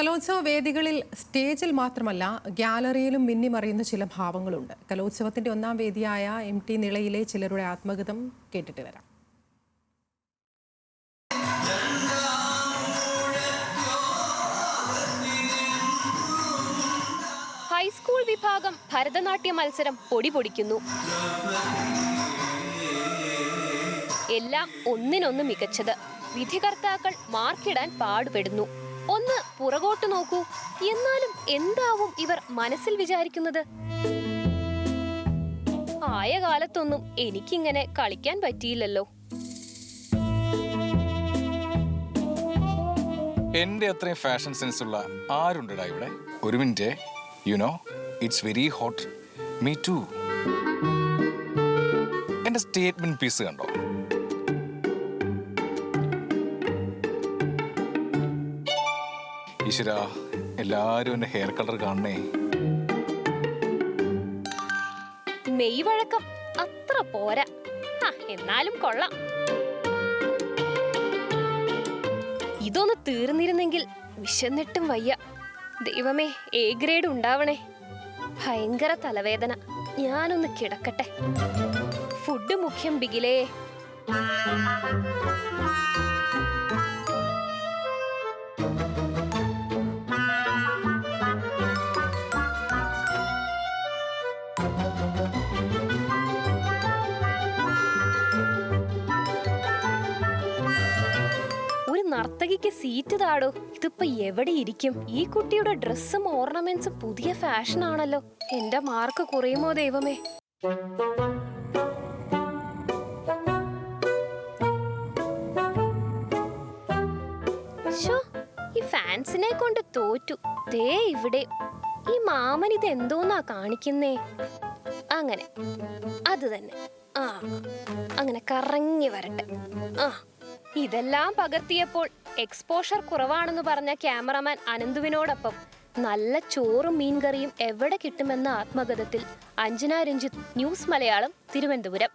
കലോത്സവ വേദികളിൽ സ്റ്റേജിൽ മാത്രമല്ല ഗ്യാലറിയിലും മിന്നിമറിയുന്ന ചില ഭാവങ്ങളുണ്ട്. കലോത്സവത്തിന്റെ ഒന്നാം വേദിയായ MT നിളയിലെ ചിലരുടെ ആത്മകഥം കേട്ടിട്ട് വരാം. ഹൈസ്കൂൾ വിഭാഗം ഭരതനാട്യ മത്സരം പൊടിപൊടിക്കുന്നു. എല്ലാം ഒന്നിനൊന്ന് മികച്ചത്. വിധികർത്താക്കൾ മാർക്കിടാൻ പാടുപെടുന്നു. ഒന്ന് പുറകോട്ട് നോക്കൂ. എന്നാലും എന്താവും ഇവർ മനസ്സിൽ വിചാരിക്കുന്നത്? ആയ കാലത്തൊന്നും എനിക്കിങ്ങനെ കളിക്കാൻ പറ്റിയില്ലല്ലോ. എന്റെ അത്രയും ഫാഷൻ സെൻസ് ഉള്ള ആരുണ്ടടാ ഇവിടെ? ഒരു minute. You know it's very hot. Me too. എന്റെ സ്റ്റേറ്റ്മെന്റ് പീസ് കണ്ടോ? ഈശ്വരാ, എല്ലാരും എന്റെ ഹെയർ കളർ കാണണേ. മെയ് വഴക്കം അത്ര പോരാ, എന്നാലും കൊള്ളാം. ഇതൊന്ന് തീർന്നിരുന്നെങ്കിൽ. വിശന്നിട്ടും വയ്യ. ദൈവമേ, A ഗ്രേഡ് ഉണ്ടാവണേ. ഭയങ്കര തലവേദന. ഞാനൊന്ന് കിടക്കട്ടെ. ഫുഡ് മുഖ്യം ബിഗിലേ. നർത്തകിക്ക് സീറ്റ് താടോ. ഇതിപ്പോ എവിടെ ഇരിക്കും? ഈ കുട്ടിയുടെ ഡ്രസ്സും ഓർണമെന്റ്സും പുതിയ ഫാഷൻ ആണല്ലോ. എന്റെ മാർക്ക് കുറയുമോ ദൈവമേ. ഈ ഫാൻസിനെ കൊണ്ട് തോറ്റു. ദേ ഇവിടെ ഈ മാമൻ ഇത് എന്തോന്നാ കാണിക്കുന്നേ? അങ്ങനെ അത് തന്നെ. അങ്ങനെ കറങ്ങി വരട്ടെ. ഇതെല്ലാം പകർത്തിയപ്പോൾ എക്സ്പോഷർ കുറവാണെന്ന് പറഞ്ഞ ക്യാമറമാൻ അനന്തുവിനോടൊപ്പം നല്ല ചോറും മീൻകറിയും എവിടെ കിട്ടുമെന്ന ആത്മകഥത്തിൽ അഞ്ജന രഞ്ജിത്ത്, ന്യൂസ് മലയാളം, തിരുവനന്തപുരം.